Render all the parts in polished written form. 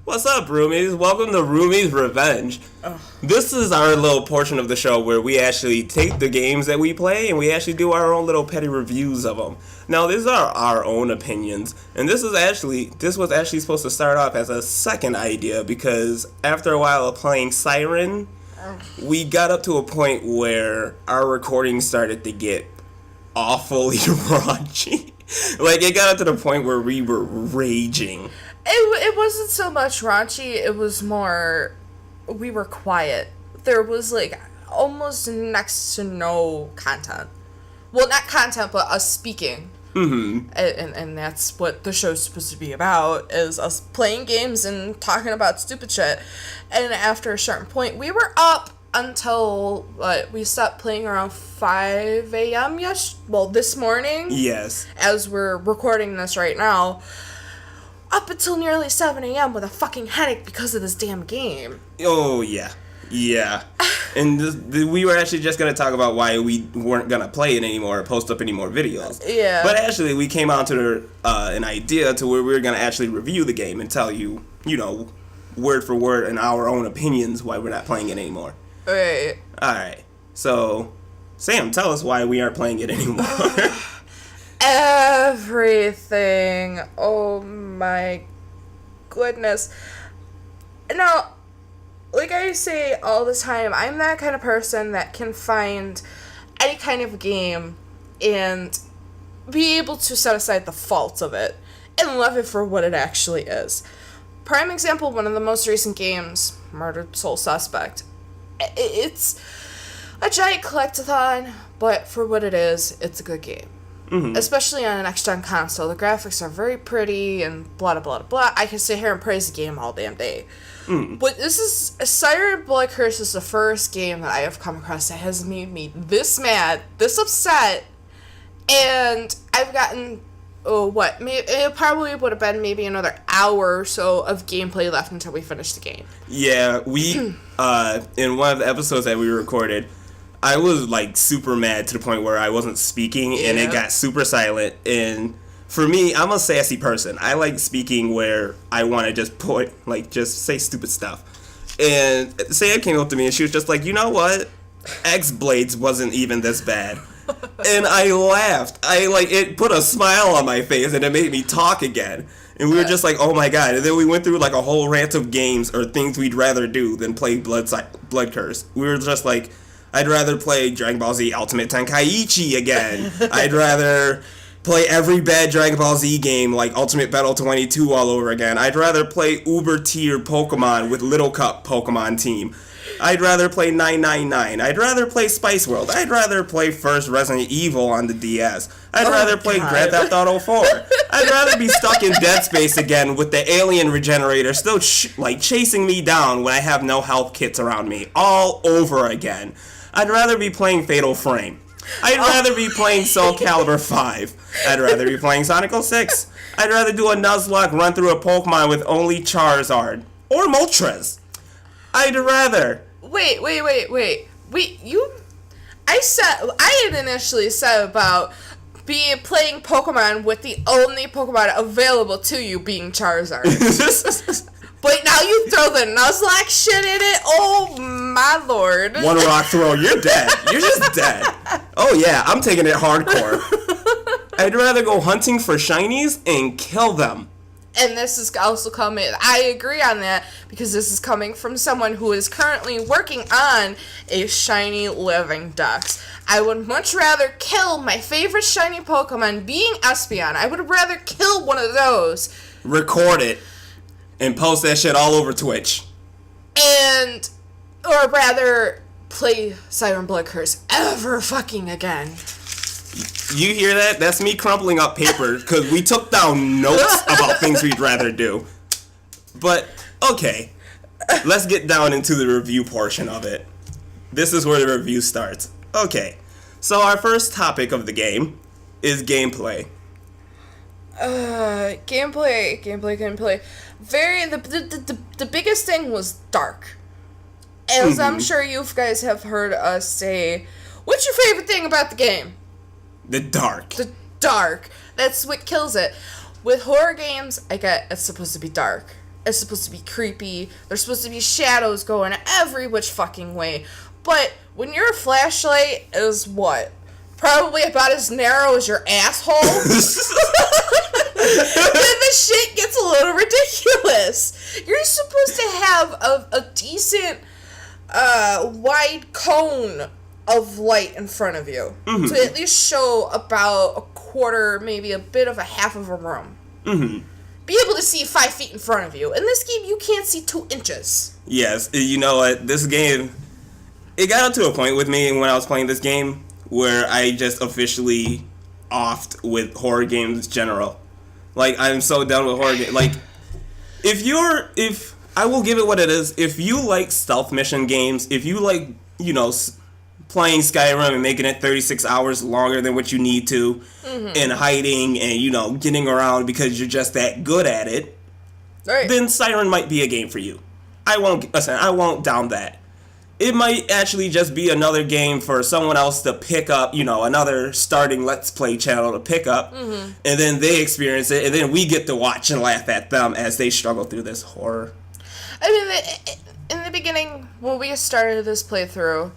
What's up, Roomies? Welcome to Roomies Revenge. This is our little portion of the show where we actually take the games that we play and we actually do our own little petty reviews of them. Now, these are our own opinions, and this was actually supposed to start off as a second idea because after a while of playing Siren, we got up to a point where our recording started to get awfully raunchy. Like, it got up to the point where we were raging. It wasn't so much raunchy, it was more, we were quiet. There was, like, almost next to no content. Well, not content, but us speaking. Mm-hmm. And that's what the show's supposed to be about, is us playing games and talking about stupid shit. And after a certain point, we were up until, we stopped playing around 5 a.m. This morning. Yes. As we're recording this right now. Up until nearly 7 a.m. with a fucking headache because of this damn game. Oh, yeah. Yeah. And we were actually just going to talk about why we weren't going to play it anymore or post up any more videos. Yeah. But actually, we came out to an idea to where we were going to actually review the game and tell you, word for word in our own opinions why we're not playing it anymore. Right. Alright. So, Sam, tell us why we aren't playing it anymore. Everything. Oh my goodness. Now, like I say all the time, I'm that kind of person that can find any kind of game and be able to set aside the faults of it and love it for what it actually is. Prime example, one of the most recent games, Murdered Soul Suspect. It's a giant collectathon, but for what it is, it's a good game. Mm-hmm. Especially on an next-gen console. The graphics are very pretty and blah, blah, blah, blah. I can sit here and praise the game all damn day. Mm. But this is... Siren Blood Curse is the first game that I have come across that has made me this mad, this upset, and I've gotten... it probably would have been maybe another hour or so of gameplay left until we finish the game. Yeah, we... in one of the episodes that we recorded... I was, super mad to the point where I wasn't speaking, and it got super silent, and for me, I'm a sassy person. I like speaking where I want to just just say stupid stuff. And Sam came up to me, and she was just like, you know what? X-Blades wasn't even this bad. And I laughed. It put a smile on my face, and it made me talk again. And we were just like, oh my god. And then we went through, a whole rant of games or things we'd rather do than play Blood Curse. We were just like... I'd rather play Dragon Ball Z Ultimate Tenkaichi again. I'd rather play every bad Dragon Ball Z game like Ultimate Battle 22 all over again. I'd rather play Uber tier Pokemon with Little Cup Pokemon Team. I'd rather play 999. I'd rather play Spice World. I'd rather play first Resident Evil on the DS. I'd rather play Grand Theft Auto 4. I'd rather be stuck in Dead Space again with the alien regenerator still chasing me down when I have no health kits around me all over again. I'd rather be playing Fatal Frame. I'd rather be playing Soul Calibur 5. I'd rather be playing Sonic 06. I'd rather do a Nuzlocke run through a Pokemon with only Charizard. Or Moltres. I'd rather... Wait, I had initially said about playing Pokemon with the only Pokemon available to you being Charizard. But now you throw the Nuzlocke shit in it? Oh, my lord. One rock throw, you're dead. You're just dead. Oh, yeah, I'm taking it hardcore. I'd rather go hunting for shinies and kill them. And this is also coming... I agree on that, because this is coming from someone who is currently working on a shiny living Dex. I would much rather kill my favorite shiny Pokemon being Espeon. I would rather kill one of those. Record it. And post that shit all over Twitch. Or rather, play Siren Blood Curse ever fucking again. You hear that? That's me crumpling up paper, because we took down notes about things we'd rather do. But, okay. Let's get down into the review portion of it. This is where the review starts. Okay. So our first topic of the game is gameplay. Gameplay. The biggest thing was dark. As I'm sure you guys have heard us say, what's your favorite thing about the game? The dark. The dark. That's what kills it. With horror games, I get it's supposed to be dark. It's supposed to be creepy. There's supposed to be shadows going every which fucking way. But when your flashlight is what? Probably about as narrow as your asshole. Then the shit gets a little ridiculous. You're supposed to have a decent wide cone of light in front of you to at least show about a quarter, maybe a bit of a half of a room. Be able to see 5 feet in front of you. In this game, you can't see 2 inches. Yes, you know what? This game, it got to a point with me when I was playing this game where I just officially offed with horror games in general. Like, I'm so done with horror games. Like, if I will give it what it is. If you like stealth mission games, if you like, you know, playing Skyrim and making it 36 hours longer than what you need to, and hiding and, you know, getting around because you're just that good at it, right, then Siren might be a game for you. I won't down that. It might actually just be another game for someone else to pick up, you know, another starting Let's Play channel to pick up, and then they experience it, and then we get to watch and laugh at them as they struggle through this horror. I mean, in the beginning, when we started this playthrough,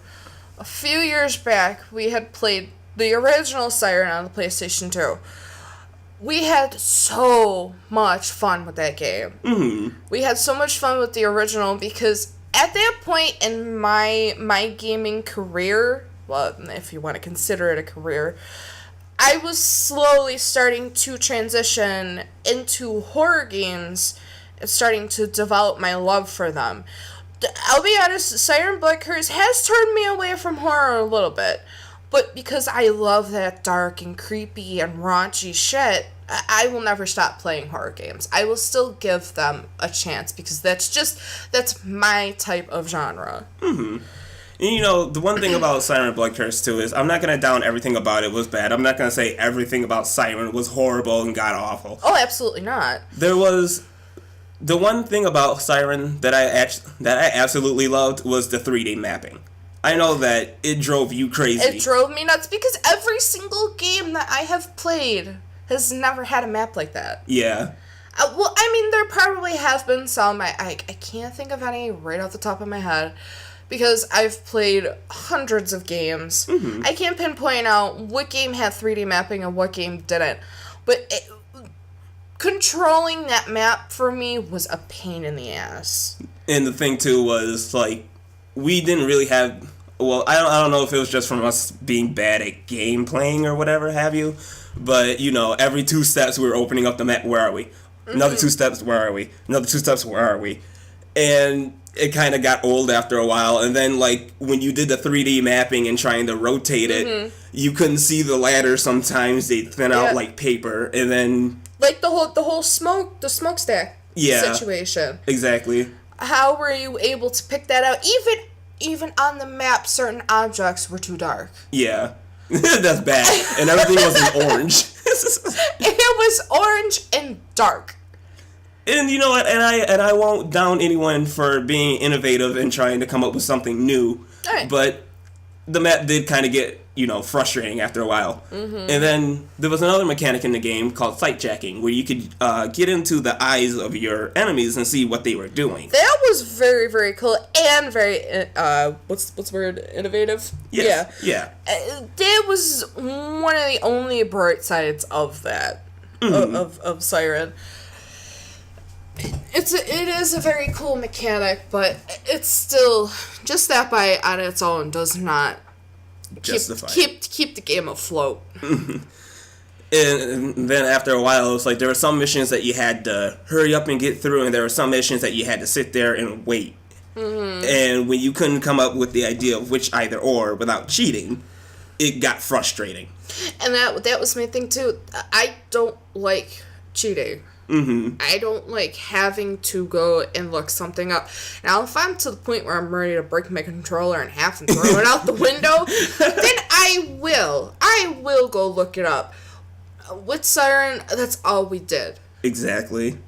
a few years back, we had played the original Siren on the PlayStation 2. We had so much fun with that game. We had so much fun with the original because at that point in my gaming career, well, if you want to consider it a career, I was slowly starting to transition into horror games and starting to develop my love for them. I'll be honest, Siren Black Curse has turned me away from horror a little bit. But because I love that dark and creepy and raunchy shit, I will never stop playing horror games. I will still give them a chance because that's my type of genre. And, you know, the one thing about Siren Blood Curse, too, is I'm not going to down everything about it was bad. I'm not going to say everything about Siren was horrible and god-awful. Oh, absolutely not. There was... The one thing about Siren that I absolutely loved was the 3D mapping. I know that it drove you crazy. It drove me nuts because every single game that I have played has never had a map like that. Yeah. Well, I mean, there probably have been some. I can't think of any right off the top of my head because I've played hundreds of games. I can't pinpoint out what game had 3D mapping and what game didn't. But controlling that map for me was a pain in the ass. And the thing, too, was, like, we didn't really have... Well, I don't know if it was just from us being bad at game playing or whatever have you, but, you know, every 2 steps we were opening up the map, where are we? Another 2 steps, where are we? Another 2 steps, where are we? And it kind of got old after a while, and then, like, when you did the 3D mapping and trying to rotate it, you couldn't see the ladder sometimes. They'd thin out like paper, and then... Like the whole smokestack situation. Exactly. How were you able to pick that out? Even on the map, certain objects were too dark. Yeah. That's bad. And everything was in orange. It was orange and dark. And you know what? And I won't down anyone for being innovative and trying to come up with something new. Right. But the map did kind of get, you know, frustrating after a while. And then there was another mechanic in the game called sight jacking, where you could get into the eyes of your enemies and see what they were doing. That was very, very cool and very what's the word? Innovative. Yes. Yeah. That was one of the only bright sides of that of Siren. It is a very cool mechanic, but it's still just that by on its own does not keep the game afloat. And then after a while, it was like there were some missions that you had to hurry up and get through, and there were some missions that you had to sit there and wait. And when you couldn't come up with the idea of which either or without cheating, it got frustrating. And that was my thing too. I don't like cheating. I don't like having to go and look something up. Now, if I'm to the point where I'm ready to break my controller in half and throw it out the window, then I will go look it up. With Siren, that's all we did. Exactly.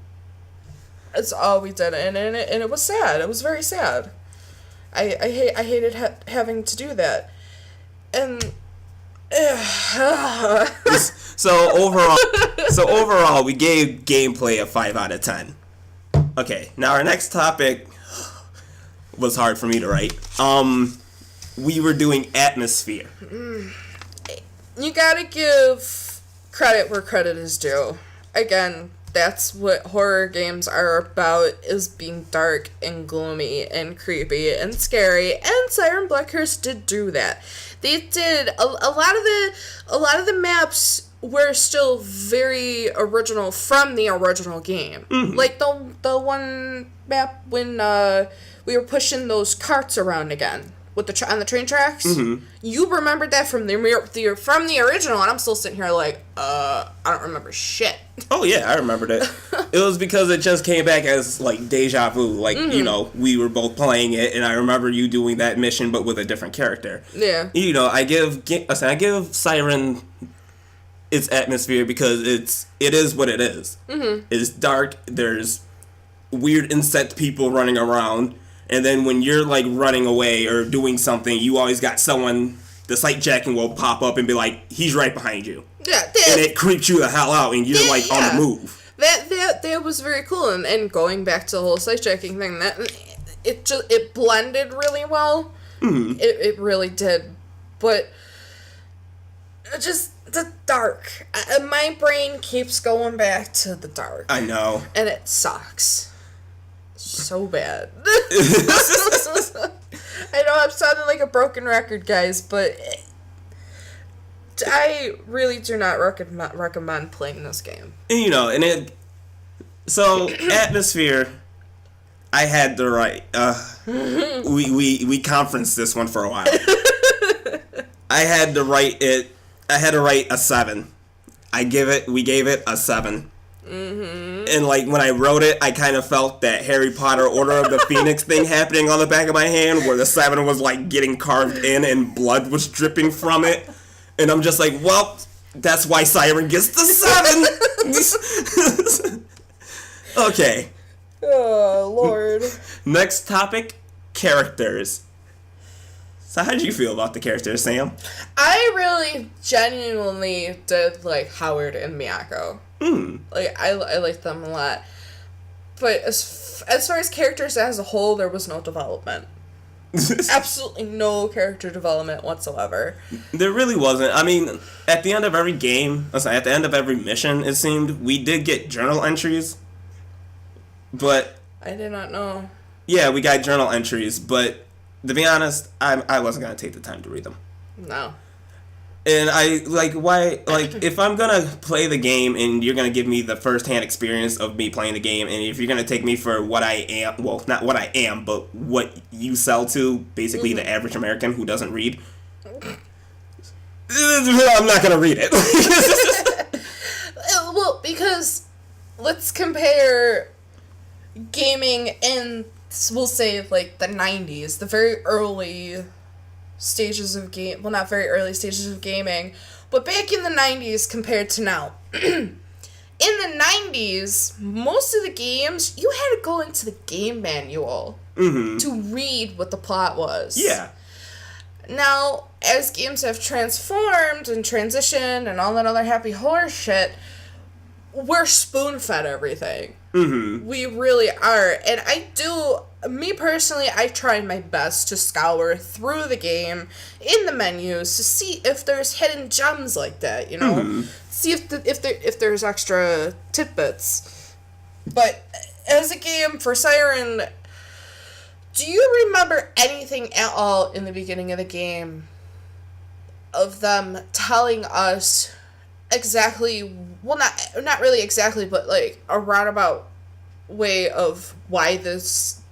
That's all we did, and it was sad. It was very sad. I hated having to do that, and. So overall, we gave gameplay a 5 out of 10. Okay, now our next topic was hard for me to write. We were doing atmosphere. You gotta give credit where credit is due. Again, that's what horror games are about, is being dark and gloomy and creepy and scary, and Siren Black Curse did do that. They did a lot of the maps were still very original from the original game. Mm-hmm. Like the one map when we were pushing those carts around again with on the train tracks. Mm-hmm. You remembered that from the original, and I'm still sitting here like, I don't remember shit. Oh yeah, I remembered it. It was because it just came back as like deja vu. Like, you know, we were both playing it, and I remember you doing that mission, but with a different character. Yeah. You know, I give Siren its atmosphere because it is what it is. Mm-hmm. It's dark. There's weird insect people running around. And then when you're, like, running away or doing something, you always got someone, the sight jacking will pop up and be like, he's right behind you. Yeah. And it creeps you the hell out, and you're, like, on the move. That was very cool. And going back to the whole sight jacking thing, that it blended really well. Mm-hmm. It really did. But just the dark. My brain keeps going back to the dark. I know. And it sucks. So bad. I know I'm sounding like a broken record, guys, but I really do not recommend playing this game. And, you know, so atmosphere, I had to write. We conferenced this one for a while. I had to write a 7. We gave it a 7. Mm-hmm. And like when I wrote it, I kind of felt that Harry Potter Order of the Phoenix thing happening on the back of my hand, where the 7 was like getting carved in and blood was dripping from it. And I'm just like, well, that's why Siren gets the 7. Okay. Oh, Lord. Next topic, characters. So how did you feel about the characters, Sam? I really genuinely did like Howard and Miyako. Like, I liked them a lot. But as far as characters as a whole, there was no development. Absolutely no character development whatsoever. There really wasn't. I mean, at the end of every game, at the end of every mission, it seemed, we did get journal entries. But... I did not know. Yeah, we got journal entries, but to be honest, I wasn't going to take the time to read them. No. And if I'm going to play the game and you're going to give me the first-hand experience of me playing the game, and if you're going to take me for what I am, well, not what I am, but what you sell to, basically the average American who doesn't read, I'm not going to read it. Well, because let's compare gaming in, we'll say, like, the 90s, the very early stages of game, well, not very early stages of gaming, but back in the 90s compared to now. In the 90s, most of the games, you had to go into the game manual to read what the plot was. Yeah. Now, as games have transformed and transitioned and all that other happy horse shit, we're spoon-fed everything. Mm-hmm. We really are. And me personally, I try my best to scour through the game in the menus to see if there's hidden gems like that, you know? Mm-hmm. See if there's extra tidbits. But as a game for Siren, do you remember anything at all in the beginning of the game of them telling us exactly, well, not really exactly, but like a roundabout way of why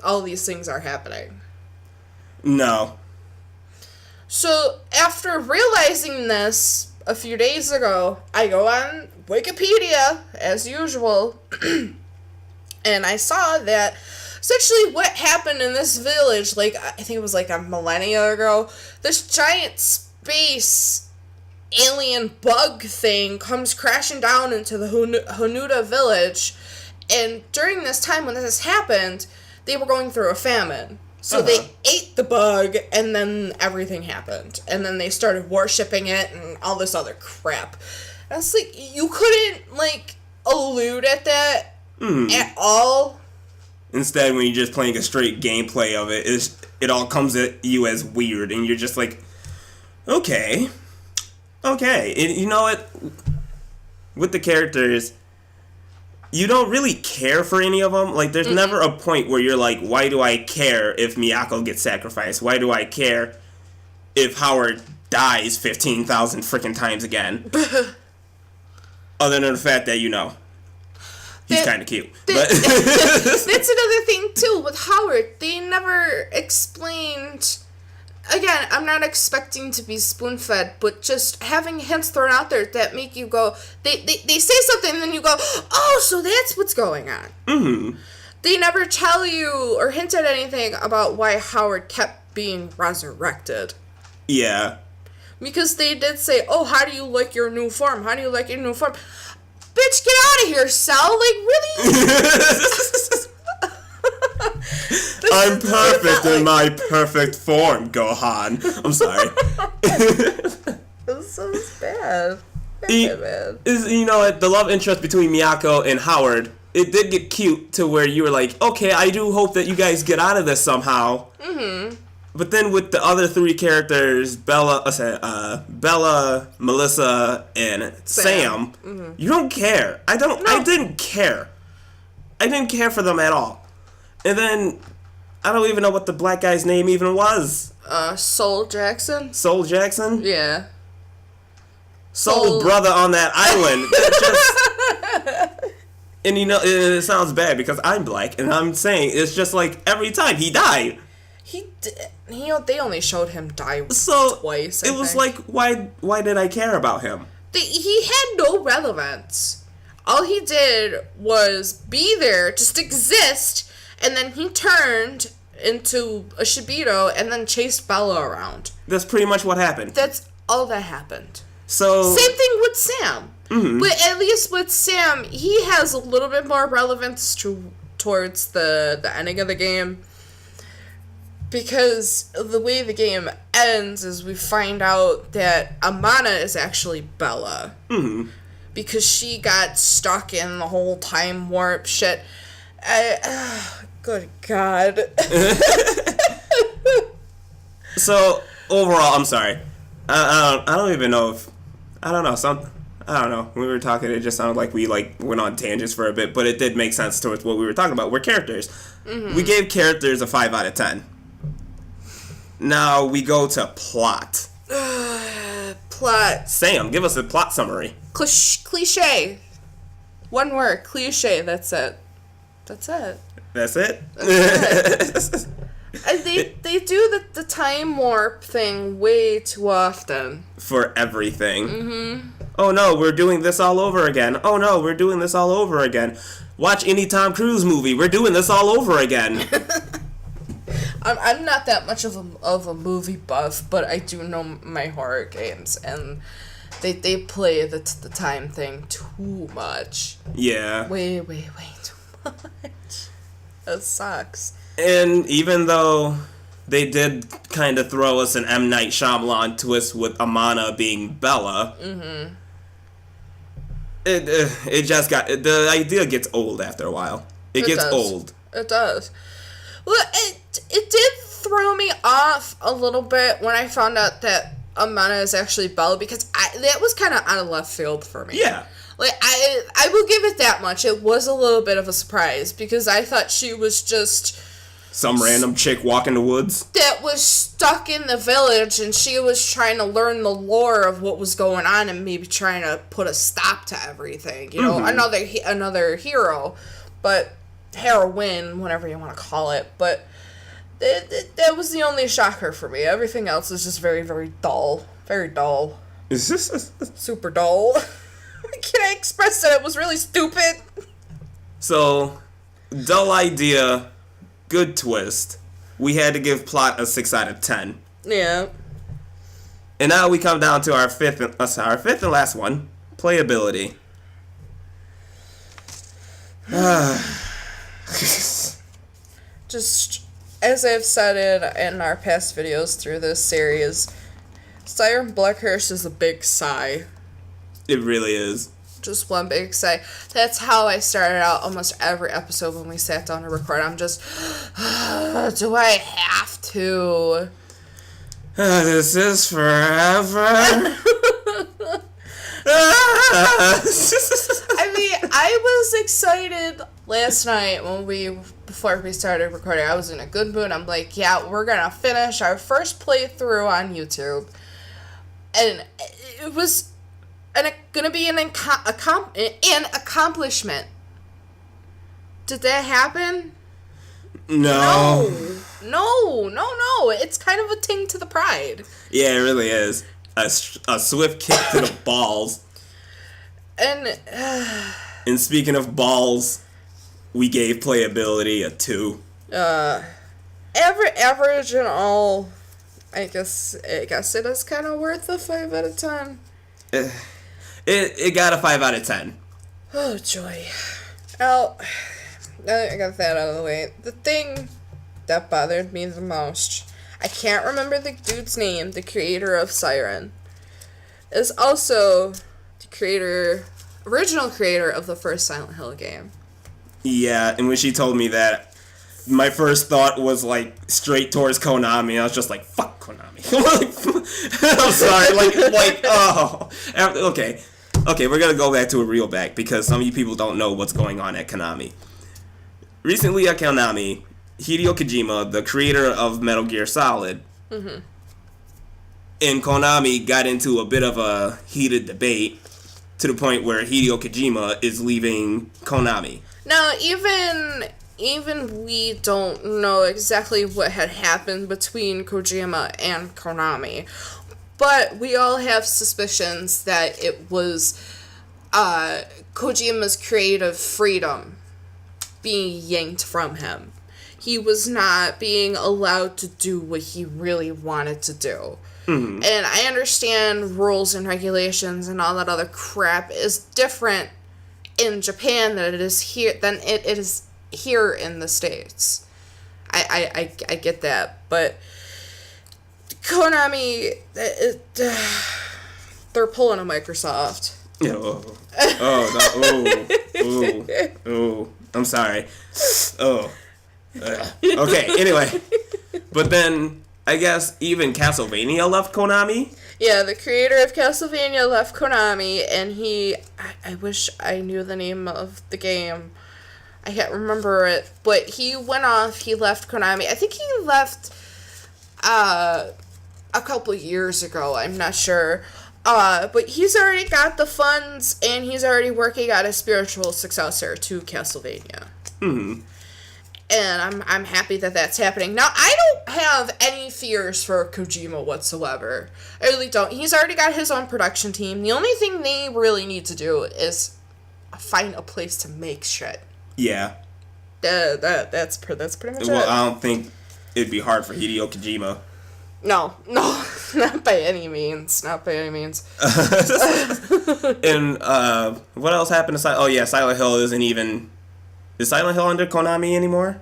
all these things are happening? No. So after realizing this a few days ago, I go on Wikipedia as usual, and I saw that essentially what happened in this village, like I think it was like a millennia ago, this giant space alien bug thing comes crashing down into the Honuda village, and during this time when this happened, they were going through a famine. So they ate the bug, and then everything happened. And then they started worshipping it and all this other crap. And it's like, you couldn't, like, allude at that at all? Instead, when you're just playing a straight gameplay of it, it all comes at you as weird, and you're just like, okay. And you know what? With the characters, you don't really care for any of them. Like, there's never a point where you're like, why do I care if Miyako gets sacrificed? Why do I care if Howard dies 15,000 freaking times again? Other than the fact that, he's kind of cute. But that's another thing, too, with Howard. They never explained... Again, I'm not expecting to be spoon-fed, but just having hints thrown out there that make you go... They say something, and then you go, oh, so that's what's going on. Mm-hmm. They never tell you or hint at anything about why Howard kept being resurrected. Yeah. Because they did say, oh, how do you like your new form? How do you like your new form? Bitch, get out of here, Cell. Like, really? I'm perfect in my perfect form, Gohan. I'm sorry. This is bad. Bad. The love interest between Miyako and Howard, it did get cute to where you were like, okay, I do hope that you guys get out of this somehow. Mm-hmm. But then with the other three characters, Bella, Melissa, and Sam, you don't care. I didn't care. I didn't care for them at all. And then, I don't even know what the black guy's name even was. Soul Jackson? Soul Jackson? Yeah. Soul brother on that island. And it sounds bad because I'm black, and I'm saying it's just like every time he died. They only showed him die twice. It was like, why did I care about him? He had no relevance. All he did was be there, just exist, and then he turned into a Shibito and then chased Bella around. That's pretty much what happened. That's all that happened. So same thing with Sam. Mm-hmm. But at least with Sam, he has a little bit more relevance towards the ending of the game. Because the way the game ends is we find out that Amana is actually Bella. Mm-hmm. Because she got stuck in the whole time warp shit. Good God. So, overall, I'm sorry. I don't even know if... I don't know. When we were talking, it just sounded like we went on tangents for a bit, but it did make sense towards what we were talking about. We're characters. Mm-hmm. We gave characters a 5 out of 10. Now we go to plot. Plot. Sam, give us a plot summary. Cliche. One word. Cliche. That's it. That's it? That's it. They do the time warp thing way too often. For everything. Mm-hmm. Oh no, we're doing this all over again. Oh no, we're doing this all over again. Watch any Tom Cruise movie. We're doing this all over again. I'm not that much of a movie buff, but I do know my horror games, and they play the time thing too much. Yeah. Way too much. That sucks. And even though they did kind of throw us an M. Night Shyamalan twist with Amana being Bella, mm-hmm. It just got... The idea gets old after a while. It gets old. It does. Well, it did throw me off a little bit when I found out that Amana is actually Bella, because that was kind of out of left field for me. Yeah. Like, I will give it that much. It was a little bit of a surprise, because I thought she was just... Some random chick walking the woods? That was stuck in the village, and she was trying to learn the lore of what was going on and maybe trying to put a stop to everything. You know, mm-hmm. another hero, but heroine, whatever you want to call it. But that was the only shocker for me. Everything else is just very, very dull. Very dull. Super dull. Can I express that it was really stupid? So, dull idea... Good twist. We had to give plot a 6 out of 10. Yeah. And now we come down to our fifth and last one. Playability. Just, as I've said in our past videos through this series, Siren Blackhurst is a big sigh. It really is. just one big sigh. That's how I started out almost every episode when we sat down to record. I'm just, do I have to? This is forever. I mean, I was excited last night before we started recording. I was in a good mood. I'm like, yeah, we're gonna finish our first playthrough on YouTube, and it was gonna be an accomplishment. Did that happen? No. No. It's kind of a ting to the pride. Yeah, it really is. A swift kick to the balls. And speaking of balls, we gave playability a 2. average and all, I guess it is kind of worth a 5 out of 10. It got a 5 out of 10. Oh, joy. Well, now that I got that out of the way, the thing that bothered me the most, I can't remember the dude's name, the creator of Siren, is also the original creator of the first Silent Hill game. Yeah, and when she told me that, my first thought was, like, straight towards Konami. I was just like, fuck Konami. I'm sorry, oh. Okay, we're gonna go back to a reel back, because some of you people don't know what's going on at Konami. Recently at Konami, Hideo Kojima, the creator of Metal Gear Solid, and Konami got into a bit of a heated debate to the point where Hideo Kojima is leaving Konami. Now, even we don't know exactly what had happened between Kojima and Konami, but we all have suspicions that it was Kojima's creative freedom being yanked from him. He was not being allowed to do what he really wanted to do. Mm-hmm. And I understand rules and regulations and all that other crap is different in Japan than it is here in the States. I get that, but Konami, they're pulling a Microsoft. I'm sorry. Okay, anyway. But then, I guess even Castlevania left Konami? Yeah, the creator of Castlevania left Konami, and I wish I knew the name of the game. I can't remember it, but he went off, he left Konami. I think he left a couple years ago, I'm not sure. But he's already got the funds, and he's already working on a spiritual successor to Castlevania. Mm-hmm. And I'm happy that that's happening. Now, I don't have any fears for Kojima whatsoever. I really don't. He's already got his own production team. The only thing they really need to do is find a place to make shit. Yeah. That's pretty much it. Well, I don't think it'd be hard for Hideo Kojima. No, not by any means. Not by any means. And what else happened to Silent? Oh yeah, Silent Hill isn't even. Is Silent Hill under Konami anymore?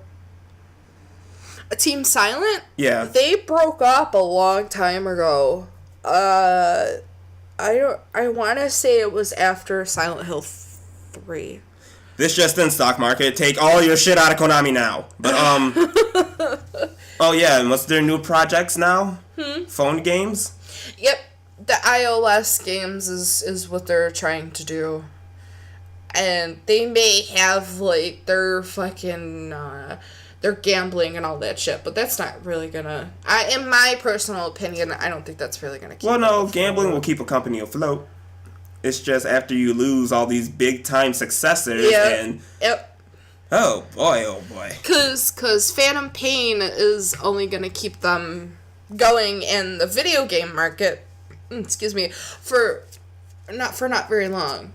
Team Silent? Yeah. They broke up a long time ago. I want to say it was after Silent Hill 3. This just in, stock market. Take all your shit out of Konami now. But oh yeah, and what's their new projects now? Phone games? Yep. The iOS games is what they're trying to do. And they may have, like, their fucking, their gambling and all that shit, but that's not really gonna, in my personal opinion, I don't think that's really gonna keep Well, no, gambling will keep a company afloat. It's just after you lose all these big-time successors and... Yep. Oh, boy. Because Phantom Pain is only gonna keep them going in the video game market, for not very long.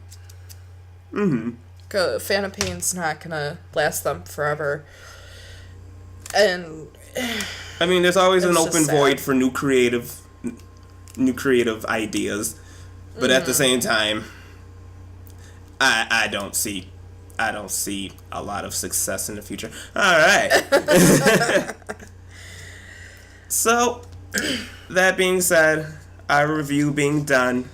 Mm-hmm. Phantom Pain's not gonna last them forever. And I mean, there's always an open void for new creative ideas, but at the same time, I don't see a lot of success in the future. All right. So, that being said, our review being done,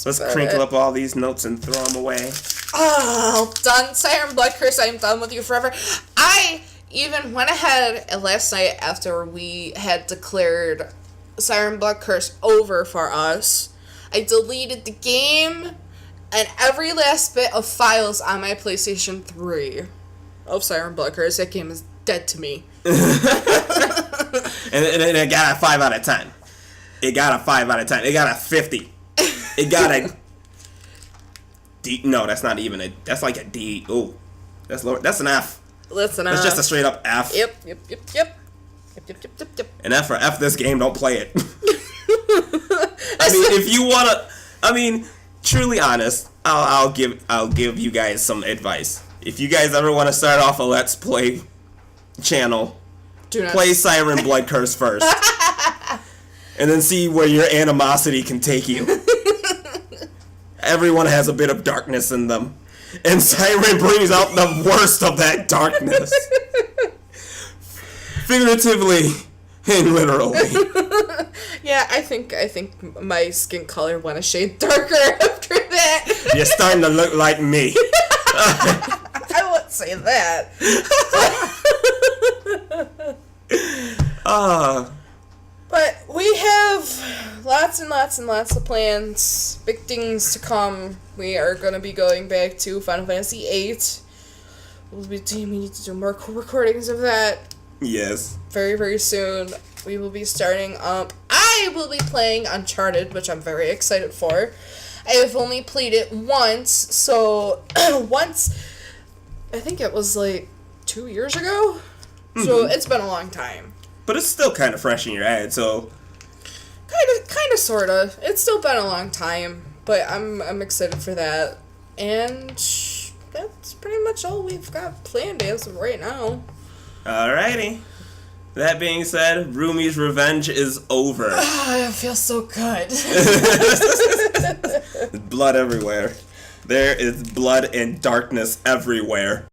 Let's crinkle up all these notes and throw them away. Oh, done. Siren Blood Curse, I'm done with you forever. I even went ahead last night after we had declared Siren Blood Curse over for us. I deleted the game and every last bit of files on my PlayStation 3 of Siren Blood Curse. That game is dead to me. and it got a 5 out of 10. It got a 5 out of 10. It got a 50. It got a D. No, that's not even a. That's like a D. Oh, that's lower. That's an F. Listen, that's just a straight up F. Yep. An F for F this game. Don't play it. I mean, if you wanna, I mean, truly honest, I'll give you guys some advice. If you guys ever want to start off a Let's Play channel, play Siren Blood Curse first, and then see where your animosity can take you. Everyone has a bit of darkness in them, and Siren brings out the worst of that darkness, figuratively and literally. Yeah, I think my skin color went a shade darker after that. You're starting to look like me. I wouldn't say that. But we have lots and lots and lots of plans, big things to come. We are going to be going back to Final Fantasy VIII. We need to do more recordings of that. Yes. Very, very soon. We will be starting up. I will be playing Uncharted, which I'm very excited for. I have only played it once, so once, I think it was like 2 years ago. Mm-hmm. So it's been a long time. But it's still kind of fresh in your head, so... Kind of, sort of. It's still been a long time, but I'm excited for that. And that's pretty much all we've got planned as of right now. Alrighty. That being said, Roomies' revenge is over. It feels so good. Blood everywhere. There is blood and darkness everywhere.